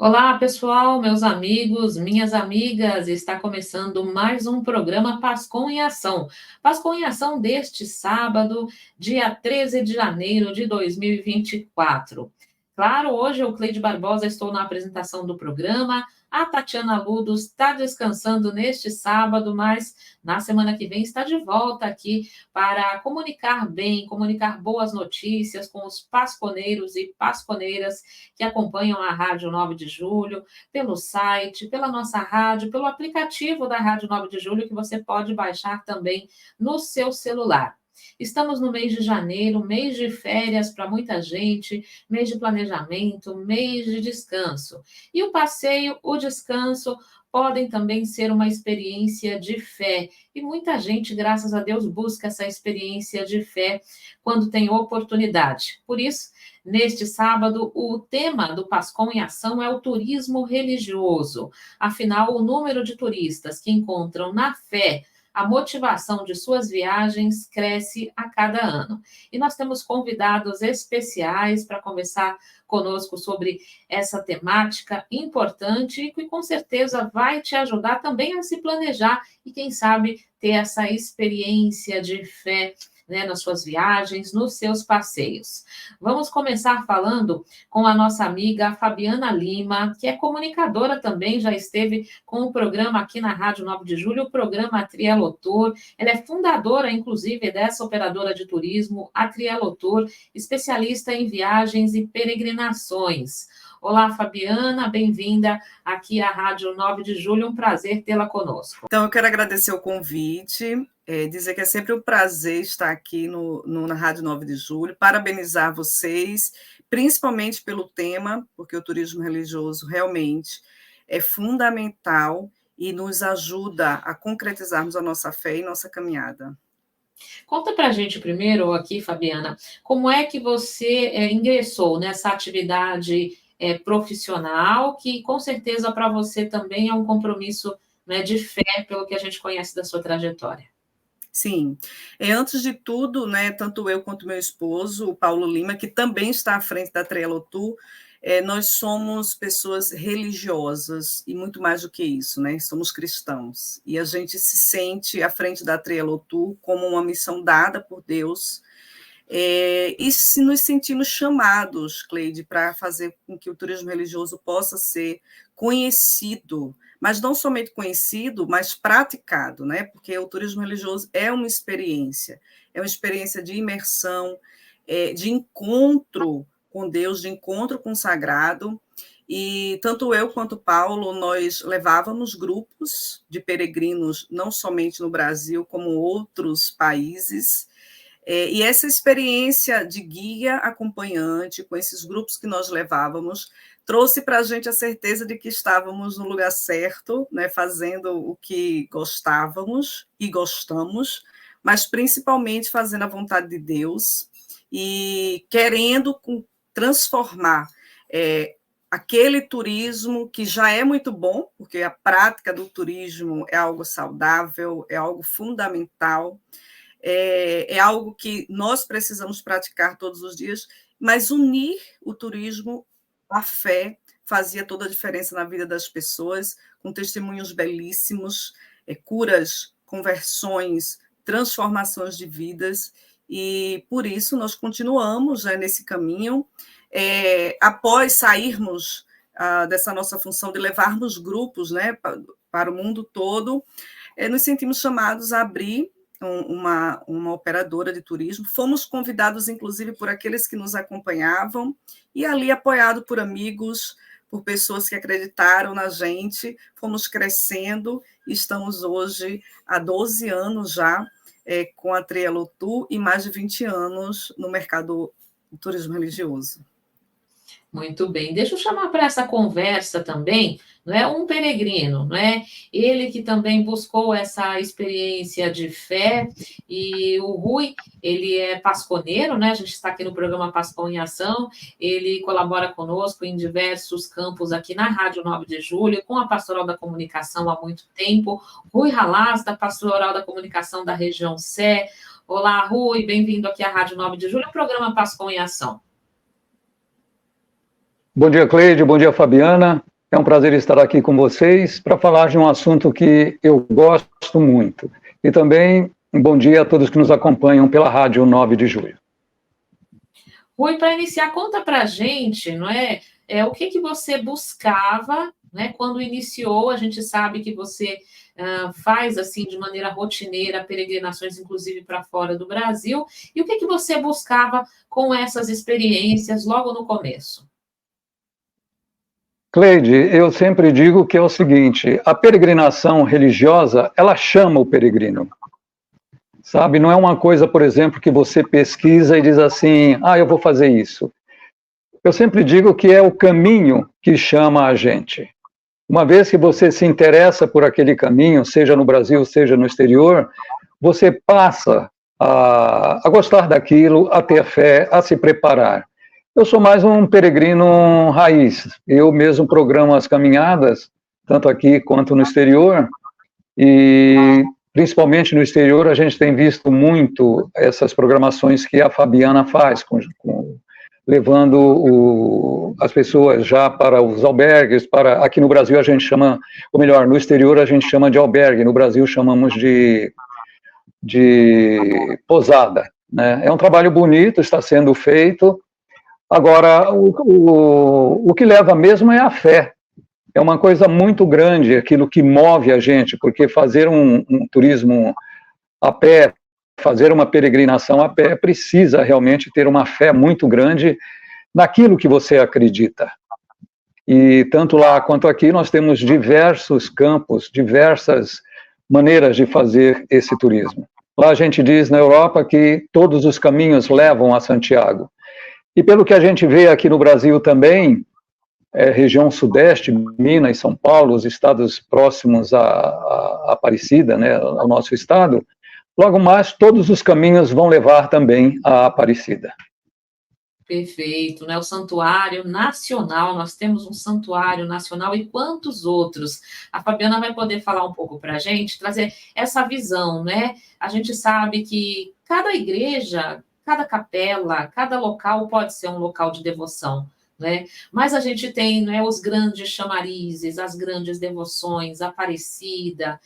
Olá, pessoal, meus amigos, minhas amigas, está começando mais um programa Pascom em Ação. Pascom em Ação deste sábado, dia 13 de janeiro de 2024. Claro, hoje eu, Cleide Barbosa, estou na apresentação do programa. A Tatiana Ludos está descansando neste sábado, mas na semana que vem está de volta aqui para comunicar bem, comunicar boas notícias com os pasconeiros e pasconeiras que acompanham a Rádio 9 de Julho, pelo site, pela nossa rádio, pelo aplicativo da Rádio 9 de Julho, que você pode baixar também no seu celular. Estamos no mês de janeiro, mês de férias para muita gente, mês de planejamento, mês de descanso. E o passeio, o descanso, podem também ser uma experiência de fé. E muita gente, graças a Deus, busca essa experiência de fé quando tem oportunidade. Por isso, neste sábado, o tema do Pascom em Ação é o turismo religioso. Afinal, o número de turistas que encontram na fé a motivação de suas viagens cresce a cada ano. E nós temos convidados especiais para conversar conosco sobre essa temática importante e que com certeza vai te ajudar também a se planejar e, quem sabe, ter essa experiência de fé, né, nas suas viagens, nos seus passeios. Vamos começar falando com a nossa amiga Fabiana Lima, que é comunicadora também, já esteve com o programa aqui na Rádio 9 de Julho, o programa Trialotour. Ela é fundadora, inclusive, dessa operadora de turismo, a Trialotour, especialista em viagens e peregrinações. Olá, Fabiana, bem-vinda aqui à Rádio 9 de Julho, um prazer tê-la conosco. Então, eu quero agradecer o convite, dizer que é sempre um prazer estar aqui na Rádio 9 de Julho, parabenizar vocês, principalmente pelo tema, porque o turismo religioso realmente é fundamental e nos ajuda a concretizarmos a nossa fé e nossa caminhada. Conta para a gente primeiro aqui, Fabiana, como é que você ingressou nessa atividade profissional, que com certeza para você também é um compromisso, né, de fé, pelo que a gente conhece da sua trajetória. Sim, antes de tudo, né, tanto eu quanto meu esposo, o Paulo Lima, que também está à frente da Trialotour, nós somos pessoas religiosas e muito mais do que isso, né? Somos cristãos. E a gente se sente à frente da Trialotour como uma missão dada por Deus. E se nos sentimos chamados, Cleide, para fazer com que o turismo religioso possa ser conhecido, mas não somente conhecido, mas praticado, né? Porque o turismo religioso é uma experiência de imersão, de encontro com Deus, de encontro com o sagrado. E tanto eu quanto o Paulo, nós levávamos grupos de peregrinos, não somente no Brasil, como outros países. E essa experiência de guia acompanhante, com esses grupos que nós levávamos, trouxe para a gente a certeza de que estávamos no lugar certo, né, fazendo o que gostávamos e gostamos, mas principalmente fazendo a vontade de Deus e querendo transformar aquele turismo que já é muito bom, porque a prática do turismo é algo saudável, é algo fundamental, é algo que nós precisamos praticar todos os dias, mas unir o turismo à fé fazia toda a diferença na vida das pessoas, com testemunhos belíssimos, curas, conversões, transformações de vidas, e por isso nós continuamos nesse caminho. Após sairmos dessa nossa função de levarmos grupos, né, para o mundo todo, nos sentimos chamados a abrir uma operadora de turismo. Fomos convidados, inclusive, por aqueles que nos acompanhavam, e ali, apoiado por amigos, por pessoas que acreditaram na gente, fomos crescendo, e estamos hoje há 12 anos já com a Trialotour e mais de 20 anos no mercado do turismo religioso. Muito bem. Deixa eu chamar para essa conversa também, não é, um peregrino, não é? Ele que também buscou essa experiência de fé, e o Rui, ele é pasconeiro, né? A gente está aqui no programa Pascom em Ação, ele colabora conosco em diversos campos aqui na Rádio 9 de Julho, com a Pastoral da Comunicação há muito tempo. Rui Halas, da Pastoral da Comunicação da região Sé. Olá, Rui, bem-vindo aqui à Rádio 9 de Julho, ao programa Pascom em Ação. Bom dia, Cleide. Bom dia, Fabiana. É um prazer estar aqui com vocês para falar de um assunto que eu gosto muito. E também um bom dia a todos que nos acompanham pela Rádio 9 de Julho. Rui, para iniciar, conta para a gente, não é, o que que você buscava, né, quando iniciou. A gente sabe que você faz assim de maneira rotineira peregrinações, inclusive para fora do Brasil. E o que que você buscava com essas experiências logo no começo? Cleide, eu sempre digo que é o seguinte: a peregrinação religiosa, ela chama o peregrino. Sabe, não é uma coisa, por exemplo, que você pesquisa e diz assim, eu vou fazer isso. Eu sempre digo que é o caminho que chama a gente. Uma vez que você se interessa por aquele caminho, seja no Brasil, seja no exterior, você passa a gostar daquilo, a ter fé, a se preparar. Eu sou mais um peregrino raiz. Eu mesmo programo as caminhadas, tanto aqui quanto no exterior, e principalmente no exterior a gente tem visto muito essas programações que a Fabiana faz, levando as pessoas já para os albergues, aqui no Brasil a gente chama, ou melhor, no exterior a gente chama de albergue, no Brasil chamamos de posada, né? É um trabalho bonito, está sendo feito. Agora, o que leva mesmo é a fé. É uma coisa muito grande aquilo que move a gente, porque fazer um turismo a pé, fazer uma peregrinação a pé, precisa realmente ter uma fé muito grande naquilo que você acredita. E tanto lá quanto aqui nós temos diversos campos, diversas maneiras de fazer esse turismo. Lá a gente diz na Europa que todos os caminhos levam a Santiago. E pelo que a gente vê aqui no Brasil também, região sudeste, Minas, São Paulo, os estados próximos a Aparecida, né, ao nosso estado, logo mais todos os caminhos vão levar também a Aparecida. Perfeito, né? O Santuário Nacional, nós temos um Santuário Nacional e quantos outros? A Fabiana vai poder falar um pouco para a gente, trazer essa visão, né? A gente sabe que cada igreja, cada capela, cada local pode ser um local de devoção, né? Mas a gente tem, né, os grandes chamarizes, as grandes devoções, Aparecida,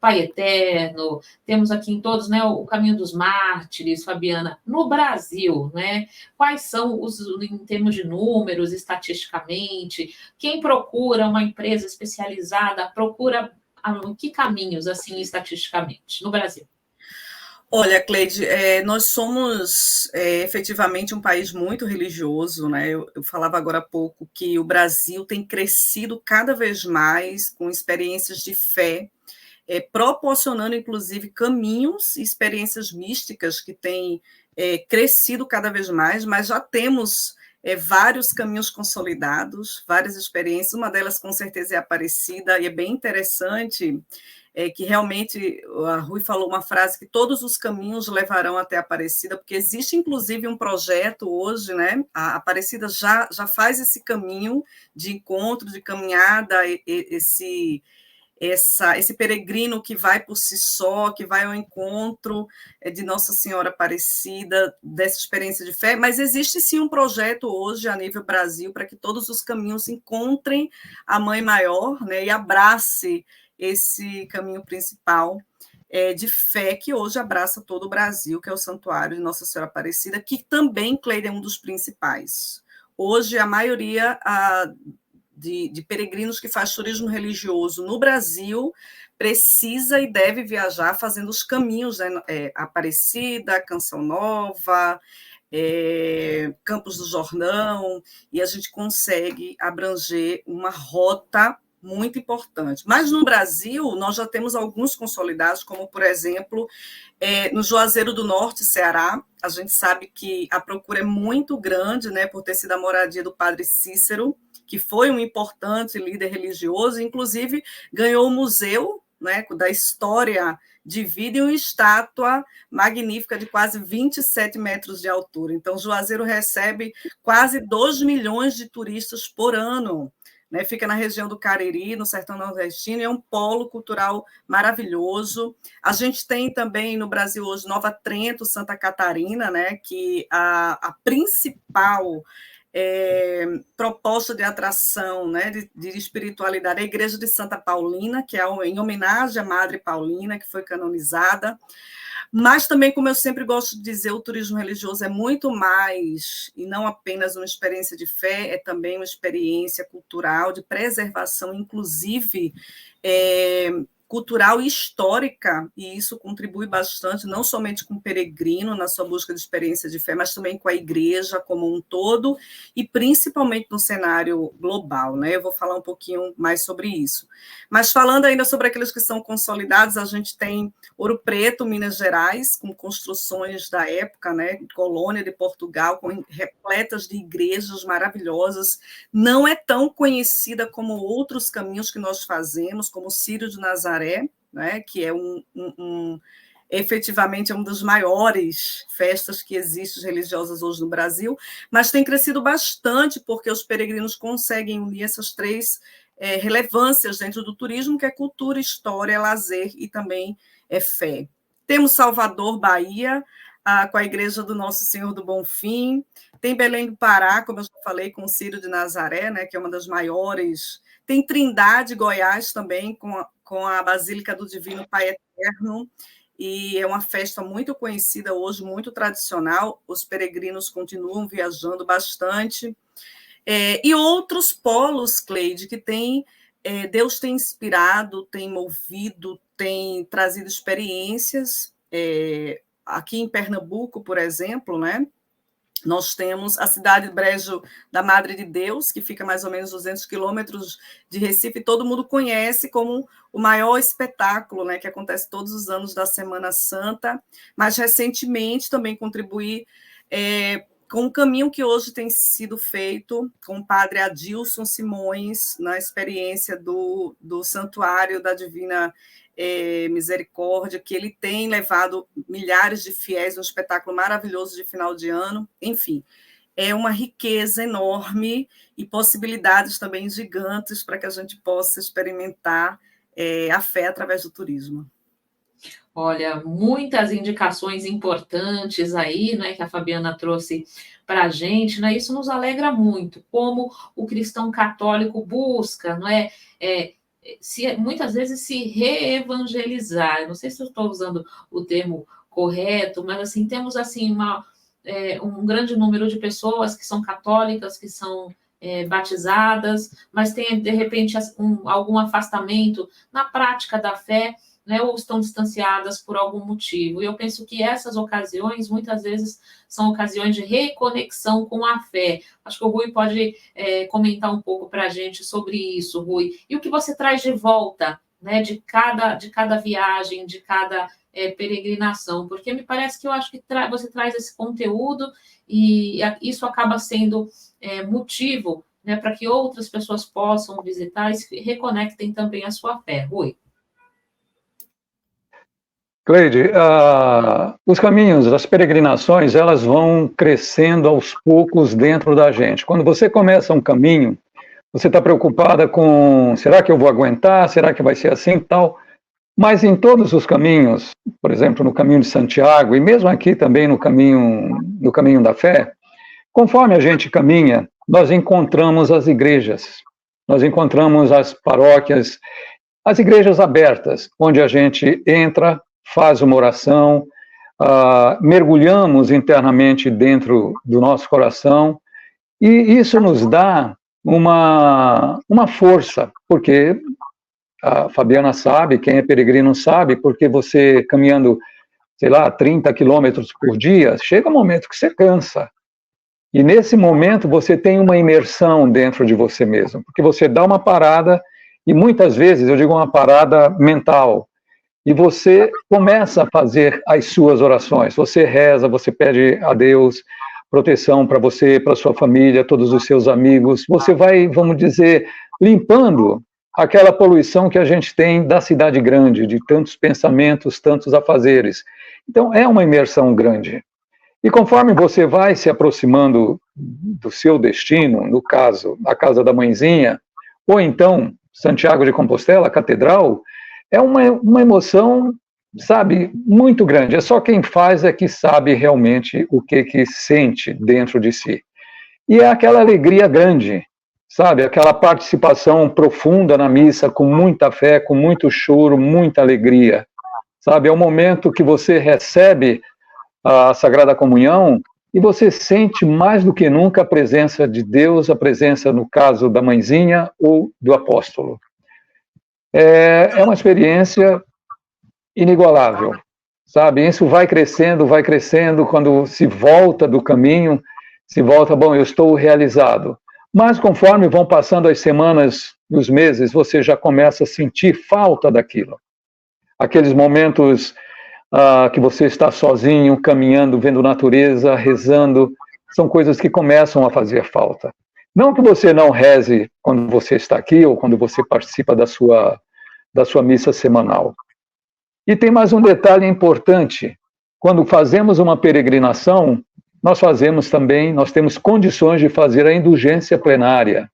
Pai Eterno, temos aqui em todos, né, o Caminho dos Mártires, Fabiana. No Brasil, né, quais são em termos de números, estatisticamente, quem procura uma empresa especializada, procura que caminhos, assim, estatisticamente, no Brasil? Olha, Cleide, nós somos efetivamente um país muito religioso, né? Eu falava agora há pouco que o Brasil tem crescido cada vez mais com experiências de fé, proporcionando, inclusive, caminhos e experiências místicas que têm crescido cada vez mais, mas já temos vários caminhos consolidados, várias experiências, uma delas, com certeza, é a Aparecida, e é bem interessante que realmente, a Rui falou uma frase, que todos os caminhos levarão até a Aparecida, porque existe, inclusive, um projeto hoje, né? A Aparecida já faz esse caminho de encontro, de caminhada, esse peregrino que vai por si só, que vai ao encontro de Nossa Senhora Aparecida, dessa experiência de fé, mas existe sim um projeto hoje a nível Brasil para que todos os caminhos encontrem a Mãe Maior, né, e abrace esse caminho principal de fé que hoje abraça todo o Brasil, que é o Santuário de Nossa Senhora Aparecida, que também, Cleide, é um dos principais. Hoje, a maioria de peregrinos que faz turismo religioso no Brasil precisa e deve viajar fazendo os caminhos, né? Aparecida, Canção Nova, Campos do Jordão, e a gente consegue abranger uma rota muito importante. Mas no Brasil, nós já temos alguns consolidados, como, por exemplo, no Juazeiro do Norte, Ceará. A gente sabe que a procura é muito grande, né, por ter sido a moradia do padre Cícero, que foi um importante líder religioso, inclusive ganhou o museu, né, da história de vida e uma estátua magnífica de quase 27 metros de altura. Então, Juazeiro recebe quase 2 milhões de turistas por ano. Né, fica na região do Cariri, no sertão nordestino, e é um polo cultural maravilhoso. A gente tem também no Brasil hoje Nova Trento, Santa Catarina, né, que a principal proposta de atração, né, de espiritualidade, a Igreja de Santa Paulina, que é em homenagem à Madre Paulina, que foi canonizada. Mas também, como eu sempre gosto de dizer, o turismo religioso é muito mais, e não apenas uma experiência de fé, é também uma experiência cultural, de preservação, inclusive cultural e histórica, e isso contribui bastante, não somente com o peregrino na sua busca de experiência de fé, mas também com a igreja como um todo, e principalmente no cenário global, né? Eu vou falar um pouquinho mais sobre isso. Mas falando ainda sobre aqueles que são consolidados, a gente tem Ouro Preto, Minas Gerais, com construções da época, né? Colônia de Portugal, repletas de igrejas maravilhosas, não é tão conhecida como outros caminhos que nós fazemos, como o Círio de Nazaré, né, que é efetivamente é uma das maiores festas que existem religiosas hoje no Brasil, mas tem crescido bastante porque os peregrinos conseguem unir essas três relevâncias dentro do turismo, que é cultura, história, lazer e também fé. Temos Salvador, Bahia, com a Igreja do Nosso Senhor do Bonfim, tem Belém do Pará, como eu já falei, com o Círio de Nazaré, né, que é uma das maiores. Tem Trindade, Goiás, também, com a Basílica do Divino Pai Eterno, e é uma festa muito conhecida hoje, muito tradicional, os peregrinos continuam viajando bastante. E outros polos, Cleide, que Deus tem inspirado, tem movido, tem trazido experiências. Aqui em Pernambuco, por exemplo, né? Nós temos a cidade de Brejo da Madre de Deus, que fica mais ou menos 200 quilômetros de Recife, e todo mundo conhece como o maior espetáculo, né, que acontece todos os anos da Semana Santa, mas recentemente também contribuí com um caminho que hoje tem sido feito com o padre Adilson Simões, na experiência do Santuário da Divina Misericórdia, que ele tem levado milhares de fiéis, um espetáculo maravilhoso de final de ano. Enfim, é uma riqueza enorme e possibilidades também gigantes para que a gente possa experimentar a fé através do turismo. Olha, muitas indicações importantes aí, né, que a Fabiana trouxe para a gente, né? Isso nos alegra muito, como o cristão católico busca, não é? Muitas vezes se reevangelizar. Eu não sei se eu estou usando o termo correto, mas assim temos assim um grande número de pessoas que são católicas, que são batizadas, mas tem de repente algum afastamento na prática da fé, né, ou estão distanciadas por algum motivo. E eu penso que essas ocasiões, muitas vezes, são ocasiões de reconexão com a fé. Acho que o Rui pode comentar um pouco para a gente sobre isso, Rui. E o que você traz de volta, né, de cada viagem, de cada peregrinação? Porque me parece que eu acho que você traz esse conteúdo e isso acaba sendo motivo, né, para que outras pessoas possam visitar e reconectem também a sua fé. Rui. Cleide, os caminhos, as peregrinações, elas vão crescendo aos poucos dentro da gente. Quando você começa um caminho, você está preocupada com, será que eu vou aguentar? Será que vai ser assim e tal? Mas em todos os caminhos, por exemplo, no caminho de Santiago, e mesmo aqui também no caminho da fé, conforme a gente caminha, nós encontramos as igrejas, nós encontramos as paróquias, as igrejas abertas, onde a gente entra, faz uma oração, mergulhamos internamente dentro do nosso coração, e isso nos dá uma força, porque a Fabiana sabe, quem é peregrino sabe, porque você caminhando, sei lá, 30 quilômetros por dia, chega um momento que você cansa. E nesse momento você tem uma imersão dentro de você mesmo, porque você dá uma parada, e muitas vezes eu digo uma parada mental, e você começa a fazer as suas orações, você reza, você pede a Deus proteção para você, para sua família, todos os seus amigos, você vai, vamos dizer, limpando aquela poluição que a gente tem da cidade grande, de tantos pensamentos, tantos afazeres. Então, é uma imersão grande. E conforme você vai se aproximando do seu destino, no caso, a Casa da Mãezinha, ou então Santiago de Compostela, a Catedral, é uma emoção, sabe, muito grande. É só quem faz é que sabe realmente o que sente dentro de si. E é aquela alegria grande, sabe? Aquela participação profunda na missa, com muita fé, com muito choro, muita alegria, sabe? É o momento que você recebe a Sagrada Comunhão e você sente mais do que nunca a presença de Deus, a presença, no caso, da mãezinha ou do apóstolo. É uma experiência inigualável, sabe? Isso vai crescendo, quando se volta do caminho, se volta, bom, eu estou realizado. Mas conforme vão passando as semanas, os meses, você já começa a sentir falta daquilo. Aqueles momentos que você está sozinho, caminhando, vendo natureza, rezando, são coisas que começam a fazer falta. Não que você não reze quando você está aqui ou quando você participa da sua missa semanal. E tem mais um detalhe importante. Quando fazemos uma peregrinação, nós temos condições de fazer a indulgência plenária,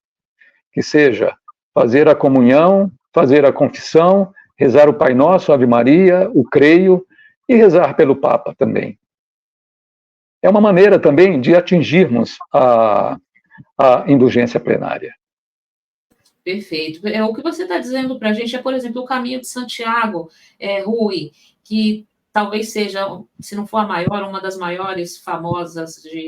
que seja fazer a comunhão, fazer a confissão, rezar o Pai Nosso, Ave Maria, o Creio, e rezar pelo Papa também. É uma maneira também de atingirmos a indulgência plenária. Perfeito. O que você está dizendo para a gente é, por exemplo, o caminho de Santiago, Rui, que talvez seja, se não for a maior, uma das maiores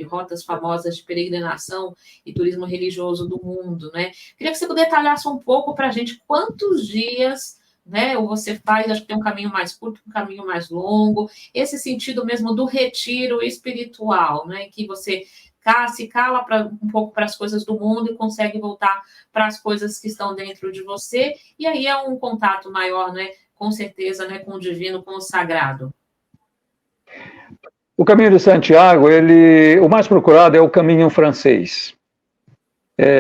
rotas famosas de peregrinação e turismo religioso do mundo, né? Queria que você detalhasse um pouco para a gente quantos dias, né, ou você faz, acho que tem um caminho mais curto, um caminho mais longo, esse sentido mesmo do retiro espiritual, né, que você se cala um pouco para as coisas do mundo e consegue voltar para as coisas que estão dentro de você, e aí é um contato maior, né, com certeza, né, com o divino, com o sagrado. O caminho de Santiago, o mais procurado é o caminho francês.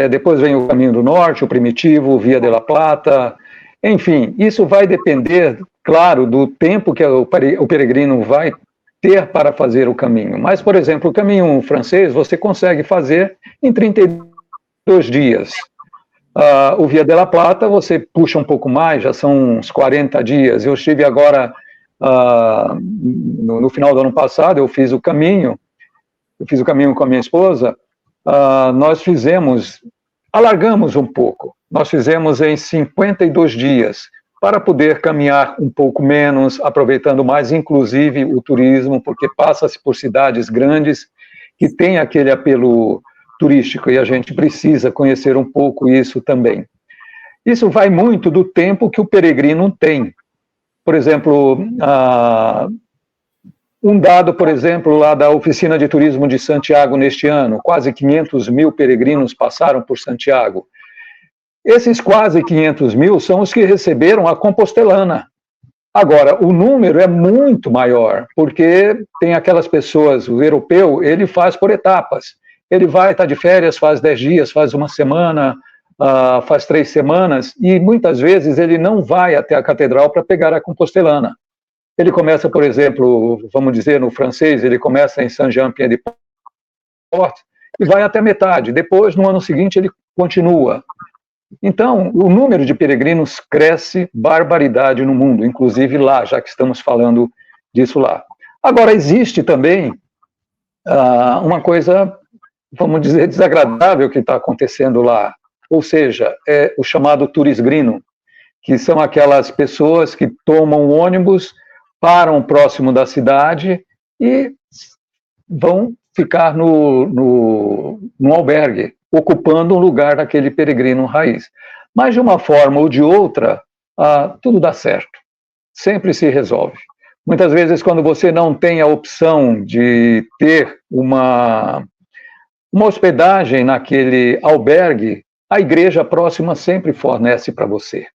Depois vem o caminho do norte, o primitivo, Via de la Plata. Enfim, isso vai depender, claro, do tempo que o peregrino vai ter para fazer o caminho. Mas, por exemplo, o caminho francês você consegue fazer em 32 dias. O Via de la Plata você puxa um pouco mais, já são uns 40 dias. Eu estive agora, no final do ano passado, eu fiz o caminho com a minha esposa, nós alargamos um pouco, nós fizemos em 52 dias, para poder caminhar um pouco menos, aproveitando mais, inclusive, o turismo, porque passa-se por cidades grandes que têm aquele apelo turístico, e a gente precisa conhecer um pouco isso também. Isso vai muito do tempo que o peregrino tem. Por exemplo, um dado, por exemplo, lá da Oficina de Turismo de Santiago neste ano, quase 500 mil peregrinos passaram por Santiago. Esses quase 500 mil são os que receberam a Compostelana. Agora, o número é muito maior, porque tem aquelas pessoas, o europeu, ele faz por etapas. Ele vai estar de férias, faz 10 dias, faz uma semana, faz 3 semanas, e muitas vezes ele não vai até a catedral para pegar a Compostelana. Ele começa, por exemplo, vamos dizer, no francês, ele começa em Saint-Jean-Pied-de-Port e vai até metade. Depois, no ano seguinte, ele continua. Então, o número de peregrinos cresce barbaridade no mundo, inclusive lá, já que estamos falando disso lá. Agora, existe também uma coisa, vamos dizer, desagradável que está acontecendo lá, ou seja, é o chamado turisgrino, que são aquelas pessoas que tomam ônibus, param próximo da cidade e vão ficar no albergue, ocupando um lugar daquele peregrino raiz. Mas, de uma forma ou de outra, tudo dá certo. Sempre se resolve. Muitas vezes, quando você não tem a opção de ter uma hospedagem naquele albergue, a igreja próxima sempre fornece para você.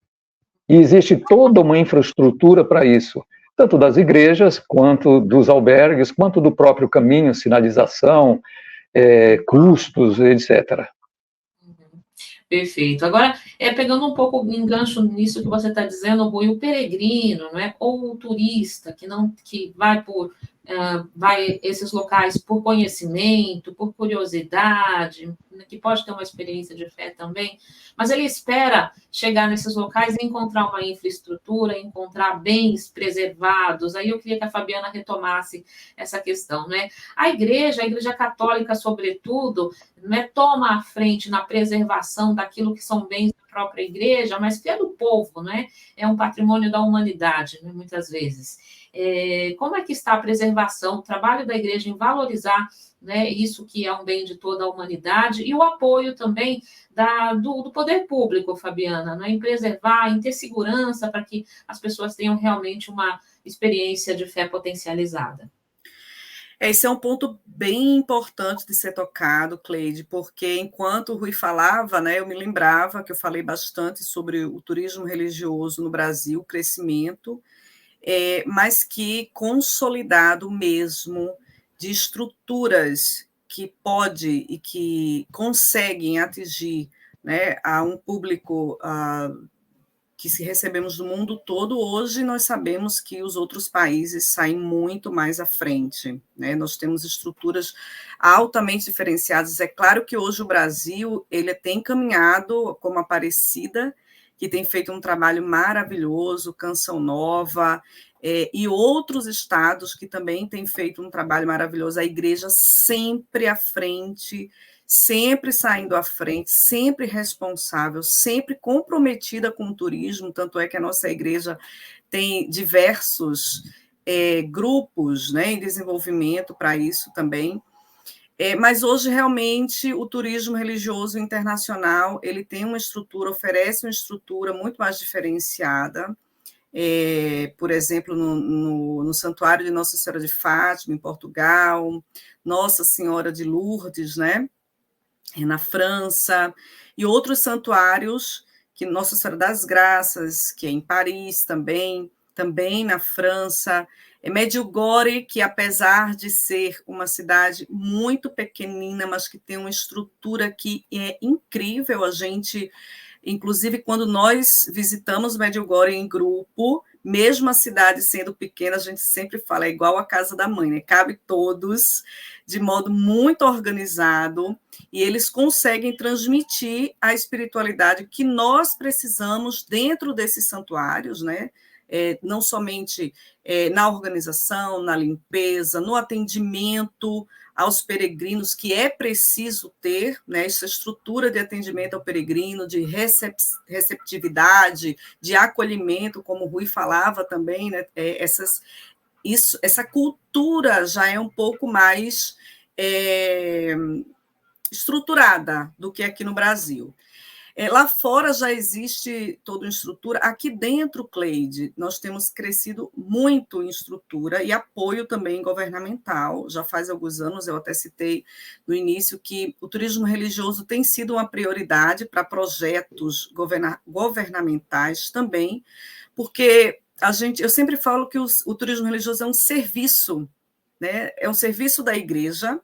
E existe toda uma infraestrutura para isso, tanto das igrejas, quanto dos albergues, quanto do próprio caminho, sinalização, custos, etc. Perfeito. Agora, pegando um pouco em gancho nisso que você está dizendo, Rui, o peregrino, não é? Ou o turista que vai por vai esses locais por conhecimento, por curiosidade, que pode ter uma experiência de fé também, mas ele espera chegar nesses locais e encontrar uma infraestrutura, encontrar bens preservados. Aí eu queria que a Fabiana retomasse essa questão, né? A Igreja Católica, sobretudo, né, toma a frente na preservação daquilo que são bens da própria Igreja, mas que é do povo, né? É um patrimônio da humanidade, né, muitas vezes. Como é que está a preservação, o trabalho da Igreja em valorizar, né, isso que é um bem de toda a humanidade, e o apoio também do poder público, Fabiana, né, em preservar, em ter segurança para que as pessoas tenham realmente uma experiência de fé potencializada? Esse é um ponto bem importante de ser tocado, Cleide, porque enquanto o Rui falava, né, eu me lembrava que eu falei bastante sobre o turismo religioso no Brasil, o crescimento, mas que consolidado mesmo de estruturas que pode e que conseguem atingir, né, a um público que se recebemos do mundo todo. Hoje nós sabemos que os outros países saem muito mais à frente, né? Nós temos estruturas altamente diferenciadas. É claro que hoje o Brasil ele tem caminhado como Aparecida, que tem feito um trabalho maravilhoso, Canção Nova, e outros estados que também têm feito um trabalho maravilhoso. A igreja sempre à frente, sempre saindo à frente, sempre responsável, sempre comprometida com o turismo, tanto é que a nossa igreja tem diversos grupos, né, em desenvolvimento para isso também. Mas hoje, realmente, o turismo religioso internacional ele tem uma estrutura, oferece uma estrutura muito mais diferenciada. Por exemplo, no Santuário de Nossa Senhora de Fátima, em Portugal, Nossa Senhora de Lourdes, né, na França, e outros santuários, que Nossa Senhora das Graças, que é em Paris também na França, Medjugorje, que apesar de ser uma cidade muito pequenina, mas que tem uma estrutura que é incrível, a gente, inclusive quando nós visitamos Medjugorje em grupo, mesmo a cidade sendo pequena, a gente sempre fala, é igual a casa da mãe, né? Cabe todos de modo muito organizado, e eles conseguem transmitir a espiritualidade que nós precisamos dentro desses santuários, né? Não somente na organização, na limpeza, no atendimento aos peregrinos, que é preciso ter, né, essa estrutura de atendimento ao peregrino, de receptividade, de acolhimento, como o Rui falava também, né, essa cultura já é um pouco mais estruturada do que aqui no Brasil. Lá fora já existe toda uma estrutura. Aqui dentro, Cleide, nós temos crescido muito em estrutura e apoio também governamental. Já faz alguns anos, eu até citei no início, que o turismo religioso tem sido uma prioridade para projetos governamentais também, porque eu sempre falo que o turismo religioso é um serviço, né? É um serviço da igreja,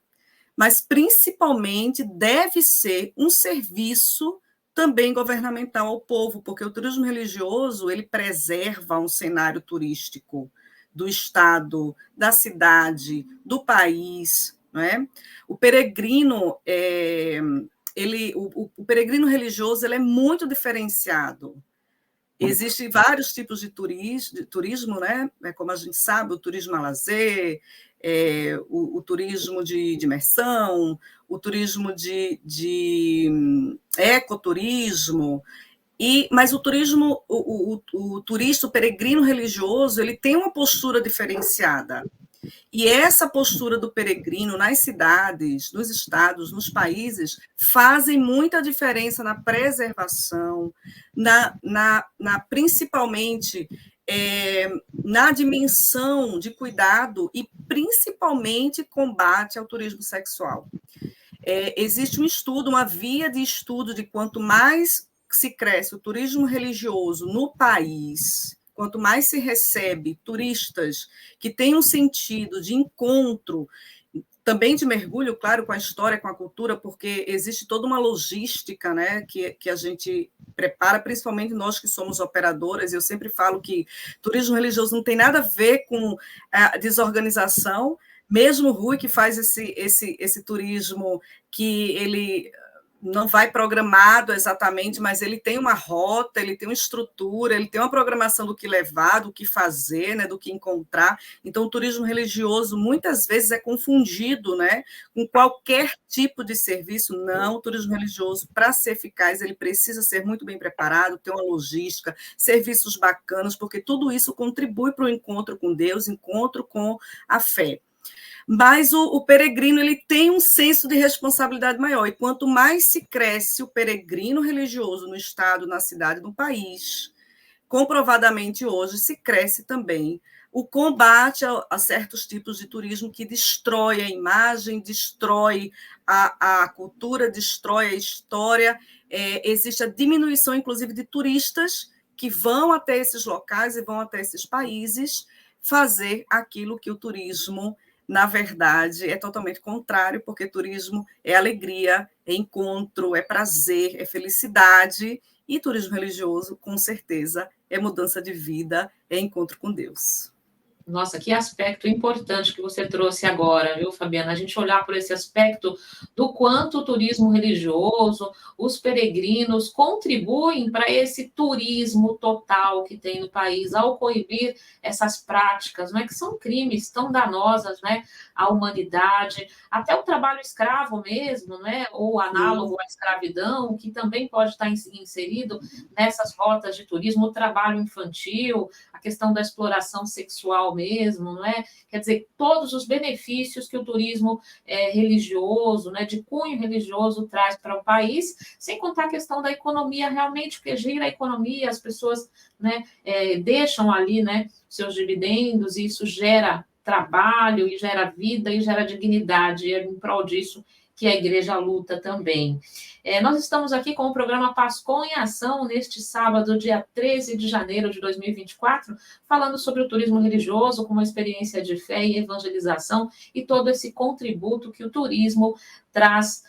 mas principalmente deve ser um serviço também governamental ao povo, porque o turismo religioso ele preserva um cenário turístico do estado, da cidade, do país, não é? O peregrino, o peregrino religioso ele é muito diferenciado. Existem vários tipos de turismo, né? Como a gente sabe, o turismo a lazer, o turismo de imersão, o turismo de ecoturismo, mas o turismo, o turista, o peregrino religioso, ele tem uma postura diferenciada. E essa postura do peregrino nas cidades, nos estados, nos países, fazem muita diferença na preservação, principalmente na dimensão de cuidado e principalmente combate ao turismo sexual. Existe um estudo, uma via de estudo de quanto mais se cresce o turismo religioso no país, quanto mais se recebe turistas que têm um sentido de encontro também de mergulho, claro, com a história, com a cultura, porque existe toda uma logística, né, que a gente prepara, principalmente nós que somos operadoras. Eu sempre falo que turismo religioso não tem nada a ver com a desorganização, mesmo o Rui, que faz esse turismo que ele não vai programado exatamente, mas ele tem uma rota, ele tem uma estrutura, ele tem uma programação do que levar, do que fazer, né, do que encontrar. Então, o turismo religioso muitas vezes é confundido, né, com qualquer tipo de serviço. Não, o turismo religioso, para ser eficaz, ele precisa ser muito bem preparado, ter uma logística, serviços bacanas, porque tudo isso contribui para o encontro com Deus, encontro com a fé. Mas o peregrino ele tem um senso de responsabilidade maior, e quanto mais se cresce o peregrino religioso no estado, na cidade, no país, comprovadamente hoje se cresce também o combate a certos tipos de turismo que destrói a imagem, destrói a cultura, destrói a história. Existe a diminuição, inclusive, de turistas que vão até esses locais e vão até esses países fazer aquilo que o turismo, na verdade, é totalmente contrário, porque turismo é alegria, é encontro, é prazer, é felicidade, e turismo religioso, com certeza, é mudança de vida, é encontro com Deus. Nossa, que aspecto importante que você trouxe agora, viu, Fabiana? A gente olhar por esse aspecto do quanto o turismo religioso, os peregrinos contribuem para esse turismo total que tem no país, ao coibir essas práticas, né, que são crimes tão danosas, né, à humanidade, até o trabalho escravo mesmo, né, ou análogo à escravidão, que também pode estar inserido nessas rotas de turismo, o trabalho infantil, a questão da exploração sexual mesmo, não é? Quer dizer, todos os benefícios que o turismo religioso, né, de cunho religioso traz para o país, sem contar a questão da economia, realmente, porque gira a economia, as pessoas, né, deixam ali, né, seus dividendos, e isso gera trabalho, e gera vida, e gera dignidade, e é em prol disso que a igreja luta também. Nós estamos aqui com o programa Pascom em Ação, neste sábado, dia 13 de janeiro de 2024, falando sobre o turismo religioso como uma experiência de fé e evangelização, e todo esse contributo que o turismo traz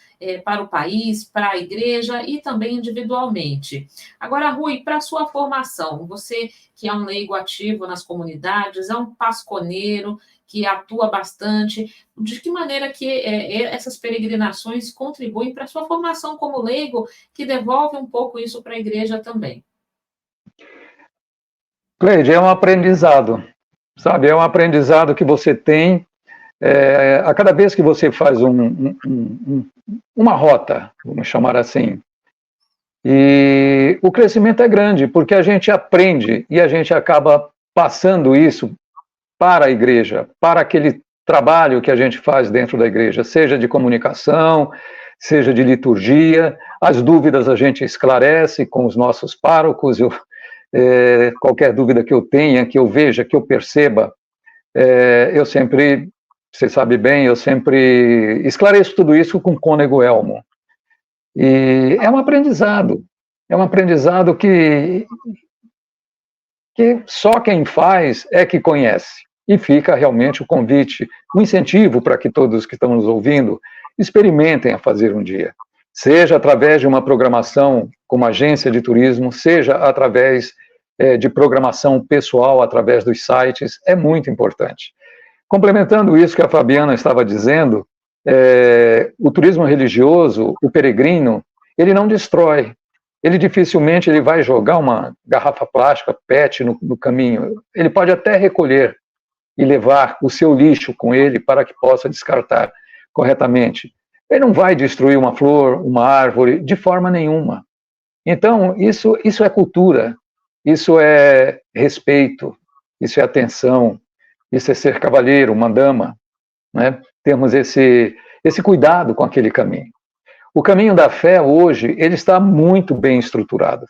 para o país, para a igreja e também individualmente. Agora, Rui, para a sua formação, você que é um leigo ativo nas comunidades, é um pasconeiro que atua bastante, de que maneira que essas peregrinações contribuem para a sua formação como leigo, que devolve um pouco isso para a igreja também? Cleide, é um aprendizado, sabe? É um aprendizado que você tem a cada vez que você faz uma rota, vamos chamar assim. E o crescimento é grande, porque a gente aprende e a gente acaba passando isso para a igreja, para aquele trabalho que a gente faz dentro da igreja, seja de comunicação, seja de liturgia. As dúvidas a gente esclarece com os nossos párocos. Qualquer dúvida que eu tenha, que eu veja, que eu perceba, eu sempre, você sabe bem, eu sempre esclareço tudo isso com o cônego Elmo. E é um aprendizado que só quem faz é que conhece. E fica realmente o convite, o incentivo para que todos que estão nos ouvindo experimentem a fazer um dia. Seja através de uma programação como agência de turismo, seja através de programação pessoal, através dos sites, é muito importante. Complementando isso que a Fabiana estava dizendo, o turismo religioso, o peregrino, ele não destrói. Ele dificilmente vai jogar uma garrafa plástica, PET, no caminho. Ele pode até recolher e levar o seu lixo com ele para que possa descartar corretamente. Ele não vai destruir uma flor, uma árvore, de forma nenhuma. Então, isso é cultura, isso é respeito, isso é atenção, isso é ser cavalheiro, uma dama, né? Temos esse cuidado com aquele caminho. O caminho da fé, hoje, ele está muito bem estruturado,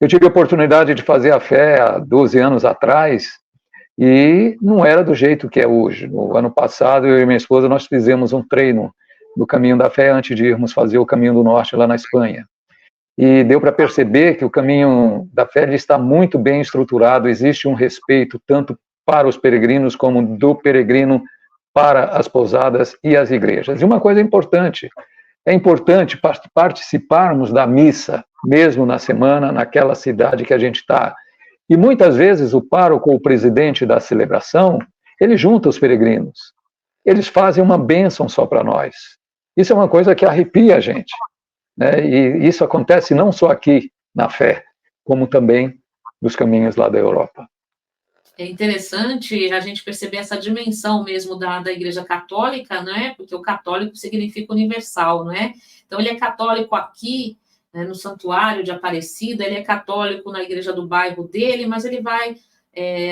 Eu tive a oportunidade de fazer a fé há 12 anos atrás, e não era do jeito que é hoje. No ano passado, eu e minha esposa, nós fizemos um treino do Caminho da Fé antes de irmos fazer o Caminho do Norte lá na Espanha. E deu para perceber que o Caminho da Fé ele está muito bem estruturado, existe um respeito tanto para os peregrinos como do peregrino para as pousadas e as igrejas. E uma coisa importante, é importante participarmos da missa, mesmo na semana, naquela cidade que a gente está. E muitas vezes o pároco ou o presidente da celebração, ele junta os peregrinos. Eles fazem uma bênção só para nós. Isso é uma coisa que arrepia a gente, né? E isso acontece não só aqui na fé, como também nos caminhos lá da Europa. É interessante a gente perceber essa dimensão mesmo da Igreja Católica, né? Porque o católico significa universal, não é? Então, ele é católico aqui, né, no Santuário de Aparecida, ele é católico na igreja do bairro dele, mas ele vai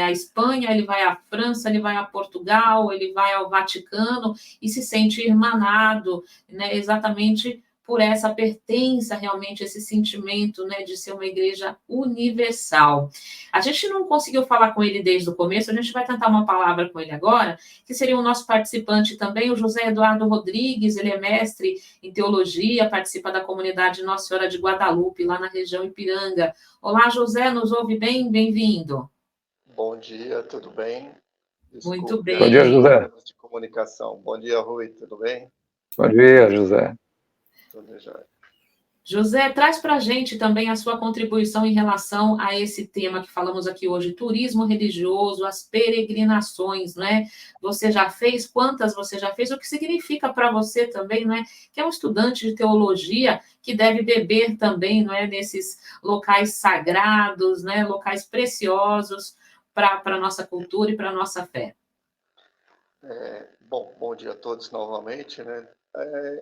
à Espanha, ele vai à França, ele vai a Portugal, ele vai ao Vaticano e se sente irmanado, né? Exatamente por essa pertença, realmente, esse sentimento, né, de ser uma igreja universal. A gente não conseguiu falar com ele desde o começo, a gente vai tentar uma palavra com ele agora, que seria o nosso participante também, o José Eduardo Rodrigues, ele é mestre em teologia, participa da comunidade Nossa Senhora de Guadalupe, lá na região Ipiranga. Olá, José, nos ouve bem? Bem-vindo. Bom dia, tudo bem? Muito Desculpe, Bom dia, bem. José. de comunicação. Bom dia, Rui, tudo bem? Bom dia, José. Tudo jóia. José, traz para a gente também a sua contribuição em relação a esse tema que falamos aqui hoje, turismo religioso, as peregrinações, não é? Você já fez? Quantas você já fez? O que significa para você também, não é? Que é um estudante de teologia que deve beber também, não é? Nesses locais sagrados, né? Locais preciosos para a nossa cultura e para a nossa fé. Bom dia a todos novamente, né?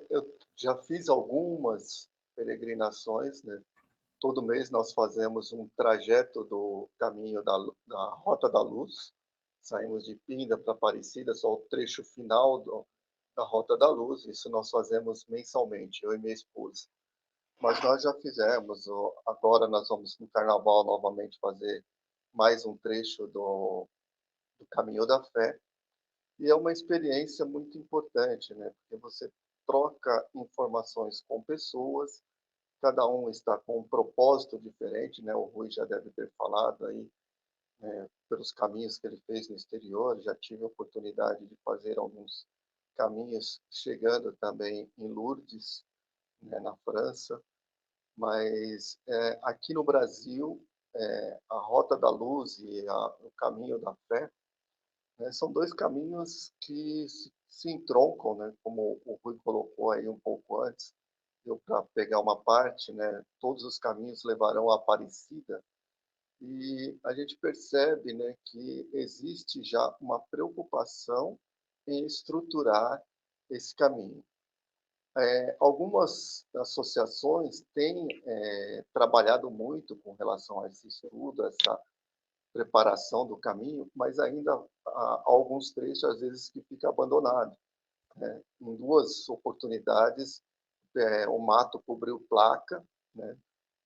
Eu já fiz algumas peregrinações, né? Todo mês nós fazemos um trajeto do caminho da Rota da Luz. Saímos de Pinda para Aparecida, só o trecho final da Rota da Luz. Isso nós fazemos mensalmente, eu e minha esposa. Mas nós já fizemos, agora nós vamos no Carnaval novamente fazer mais um trecho do Caminho da Fé. E é uma experiência muito importante, né? Porque você troca informações com pessoas, cada um está com um propósito diferente, né? O Rui já deve ter falado aí, né, pelos caminhos que ele fez no exterior. Já tive a oportunidade de fazer alguns caminhos chegando também em Lourdes, né, na França. Mas aqui no Brasil, a Rota da Luz e o Caminho da Fé, né, são dois caminhos que se entroncam, né, como o Rui colocou aí um pouco antes, deu para pegar uma parte, né, todos os caminhos levarão à Aparecida, e a gente percebe, né, que existe já uma preocupação em estruturar esse caminho. Algumas associações têm trabalhado muito com relação a esse estudo, essa preparação do caminho, mas ainda há alguns trechos, às vezes, que fica abandonado, né? Em duas oportunidades, o mato cobriu placa, né?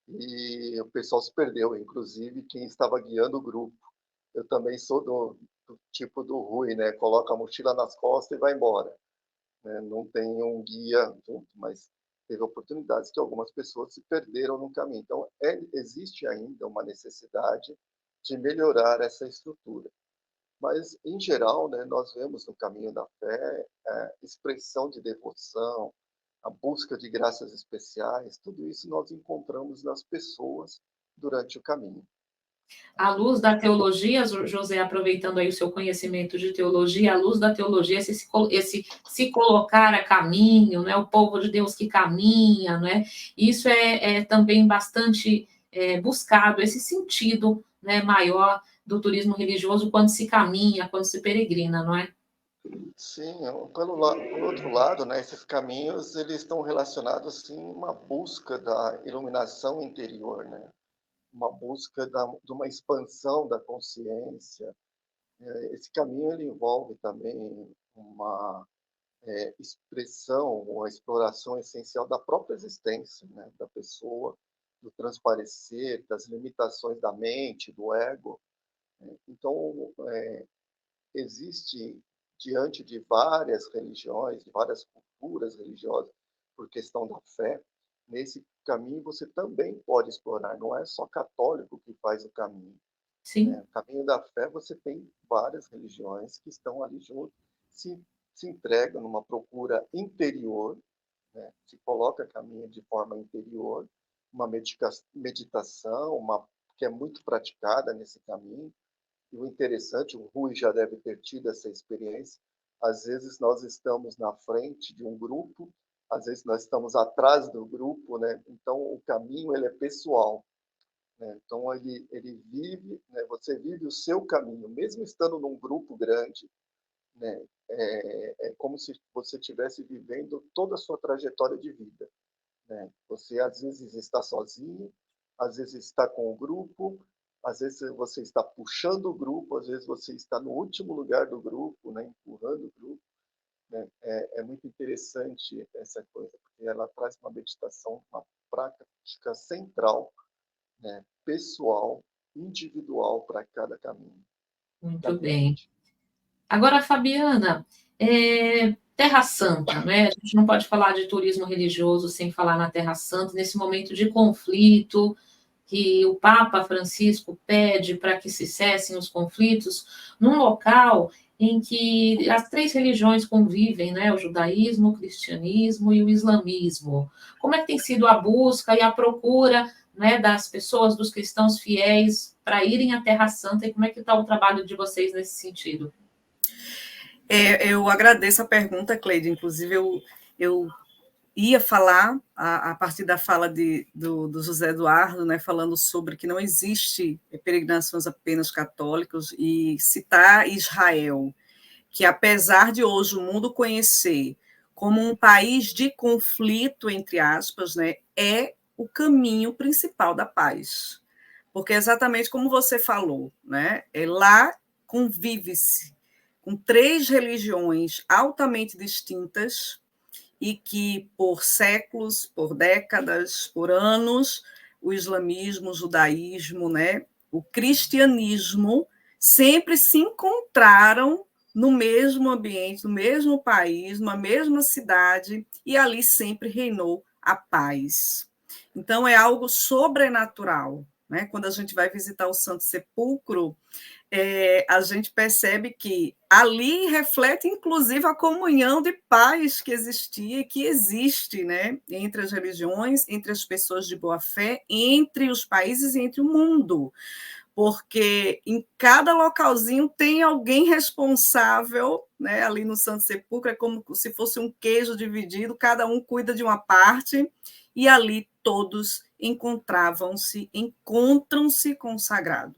E o pessoal se perdeu, inclusive quem estava guiando o grupo. Eu também sou do tipo do Rui, né? Coloca a mochila nas costas e vai embora, né? Não tem um guia junto, mas teve oportunidades que algumas pessoas se perderam no caminho. Então, existe ainda uma necessidade de melhorar essa estrutura. Mas, em geral, né, nós vemos no caminho da fé expressão de devoção, a busca de graças especiais, tudo isso nós encontramos nas pessoas durante o caminho. À luz da teologia, José, aproveitando aí o seu conhecimento de teologia, à luz da teologia, esse se colocar a caminho, né, o povo de Deus que caminha, né, isso é também bastante buscado, esse sentido, né, maior do turismo religioso quando se caminha, quando se peregrina, não é? Sim, por outro lado, né, esses caminhos eles estão relacionados sim a uma busca da iluminação interior, né? Uma busca de uma expansão da consciência. Esse caminho ele envolve também uma expressão, uma exploração essencial da própria existência, né, da pessoa, do transparecer, das limitações da mente, do ego. Então, existe, diante de várias religiões, de várias culturas religiosas, por questão da fé, nesse caminho você também pode explorar, não é só católico que faz o caminho. Sim. O caminho da fé, você tem várias religiões que estão ali junto, se se entrega numa procura interior, né? Se coloca caminho de forma interior, uma meditação, que é muito praticada nesse caminho. E o interessante, o Rui já deve ter tido essa experiência, às vezes nós estamos na frente de um grupo, às vezes nós estamos atrás do grupo, né? Então o caminho ele é pessoal, né? Então ele vive, né? Você vive o seu caminho, mesmo estando num grupo grande, né? É como se você estivesse vivendo toda a sua trajetória de vida, né? Você às vezes está sozinho, às vezes está com o grupo, às vezes você está puxando o grupo, às vezes você está no último lugar do grupo, né? Empurrando o grupo, né? É muito interessante essa coisa, porque ela traz uma meditação, uma prática central, né? Pessoal, individual para cada caminho. Muito bem. Agora, Fabiana, Terra Santa, né? A gente não pode falar de turismo religioso sem falar na Terra Santa, nesse momento de conflito, que o Papa Francisco pede para que se cessem os conflitos, num local em que as três religiões convivem, né? O judaísmo, o cristianismo e o islamismo. Como é que tem sido a busca e a procura, né, das pessoas, dos cristãos fiéis, para irem à Terra Santa, e como é que está o trabalho de vocês nesse sentido? Eu agradeço a pergunta, Cleide. Inclusive, eu ia falar, a partir da fala do José Eduardo, né, falando sobre que não existe peregrinações apenas católicas, e citar Israel, que apesar de hoje o mundo conhecer como um país de conflito, entre aspas, né, é o caminho principal da paz. Porque exatamente como você falou, né, lá convive-se com três religiões altamente distintas e que, por séculos, por décadas, por anos, o islamismo, o judaísmo, né, o cristianismo sempre se encontraram no mesmo ambiente, no mesmo país, numa mesma cidade, e ali sempre reinou a paz. Então, é algo sobrenatural, né? Quando a gente vai visitar o Santo Sepulcro, a gente percebe que ali reflete, inclusive, a comunhão de paz que existia e que existe, né, entre as religiões, entre as pessoas de boa fé, entre os países e entre o mundo. Porque em cada localzinho tem alguém responsável, né, ali no Santo Sepulcro, é como se fosse um queijo dividido, cada um cuida de uma parte, e ali todos encontram-se com o sagrado.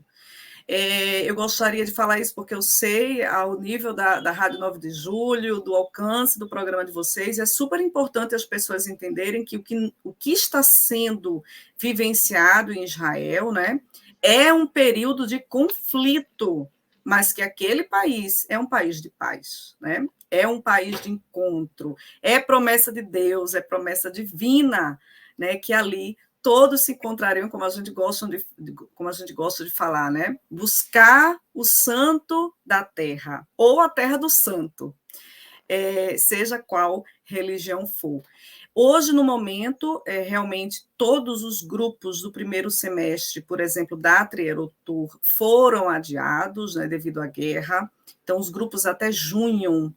Eu gostaria de falar isso porque eu sei, ao nível da Rádio 9 de Julho, do alcance do programa de vocês, é super importante as pessoas entenderem que o que está sendo vivenciado em Israel, né, é um período de conflito, mas que aquele país é um país de paz, né? É um país de encontro, é promessa de Deus, é promessa divina, né, que ali todos se encontrariam, como a gente gosta de falar, né? Buscar o santo da terra, ou a terra do santo, seja qual religião for. Hoje, no momento, realmente todos os grupos do primeiro semestre, por exemplo, da Trierotour, foram adiados, né, devido à guerra. Então, os grupos até junho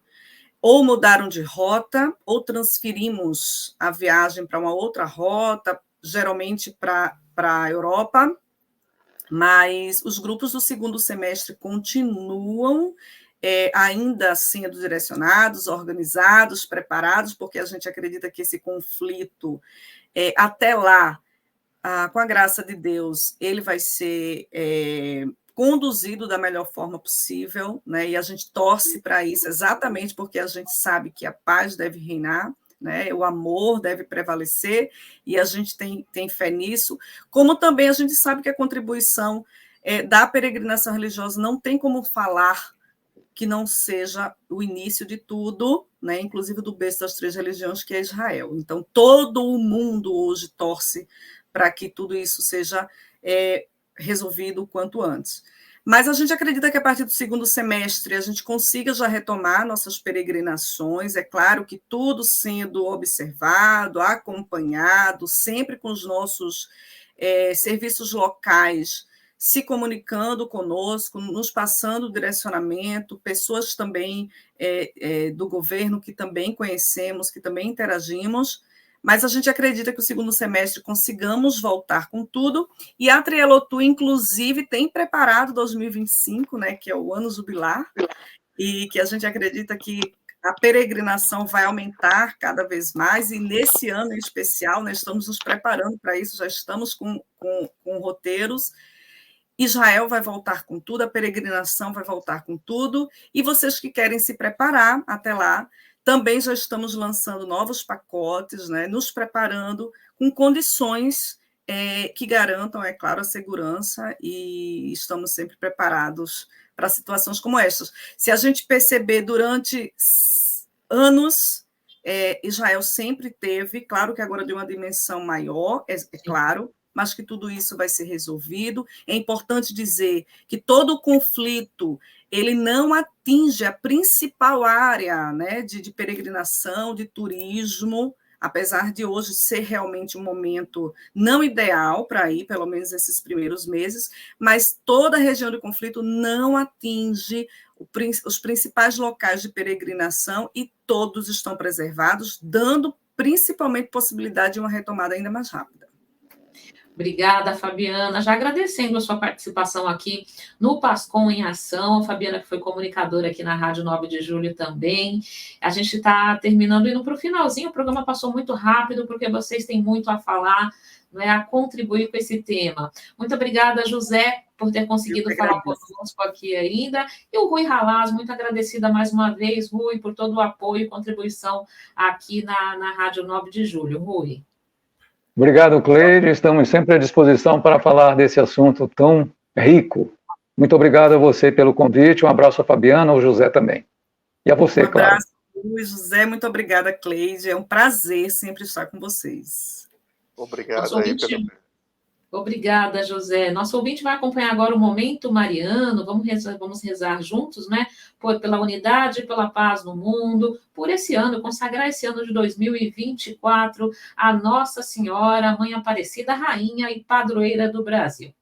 ou mudaram de rota, ou transferimos a viagem para uma outra rota, geralmente para a Europa, mas os grupos do segundo semestre continuam ainda sendo direcionados, organizados, preparados, porque a gente acredita que esse conflito, até lá, com a graça de Deus, ele vai ser conduzido da melhor forma possível, né? E a gente torce para isso exatamente porque a gente sabe que a paz deve reinar, né? O amor deve prevalecer, e a gente tem fé nisso, como também a gente sabe que a contribuição da peregrinação religiosa não tem como falar que não seja o início de tudo, né? Inclusive do berço das três religiões, que é Israel. Então, todo o mundo hoje torce para que tudo isso seja resolvido o quanto antes. Mas a gente acredita que a partir do segundo semestre a gente consiga já retomar nossas peregrinações, é claro que tudo sendo observado, acompanhado, sempre com os nossos serviços locais se comunicando conosco, nos passando direcionamento, pessoas também do governo que também conhecemos, que também interagimos, mas a gente acredita que o segundo semestre consigamos voltar com tudo, e a Trielotu, inclusive, tem preparado 2025, né, que é o ano jubilar, e que a gente acredita que a peregrinação vai aumentar cada vez mais, e nesse ano em especial, nós estamos nos preparando para isso, já estamos com roteiros. Israel vai voltar com tudo, a peregrinação vai voltar com tudo, e vocês que querem se preparar até lá, também já estamos lançando novos pacotes, né, nos preparando com condições que garantam, é claro, a segurança, e estamos sempre preparados para situações como estas. Se a gente perceber durante anos, Israel sempre teve, claro que agora de uma dimensão maior, é claro, mas que tudo isso vai ser resolvido. É importante dizer que todo o conflito ele não atinge a principal área, né, de peregrinação, de turismo, apesar de hoje ser realmente um momento não ideal para ir, pelo menos esses primeiros meses, mas toda a região de conflito não atinge os principais locais de peregrinação, e todos estão preservados, dando principalmente possibilidade de uma retomada ainda mais rápida. Obrigada, Fabiana. Já agradecendo a sua participação aqui no Pascom em Ação. A Fabiana, que foi comunicadora aqui na Rádio 9 de Julho também. A gente está terminando, indo para o finalzinho. O programa passou muito rápido, porque vocês têm muito a falar, né, a contribuir com esse tema. Muito obrigada, José, por ter conseguido falar conosco aqui ainda. E o Rui Ralaz, muito agradecida mais uma vez, Rui, por todo o apoio e contribuição aqui na Rádio 9 de Julho. Rui. Obrigado, Cleide. Estamos sempre à disposição para falar desse assunto tão rico. Muito obrigado a você pelo convite. Um abraço a Fabiana, ao José também. E a você, claro. Um abraço, José. Muito obrigada, Cleide. É um prazer sempre estar com vocês. Obrigado aí pelo... Obrigada, José. Nosso ouvinte vai acompanhar agora o Momento Mariano. Vamos rezar juntos, né? Pela unidade, pela paz no mundo, por esse ano, consagrar esse ano de 2024 a Nossa Senhora, Mãe Aparecida, Rainha e Padroeira do Brasil.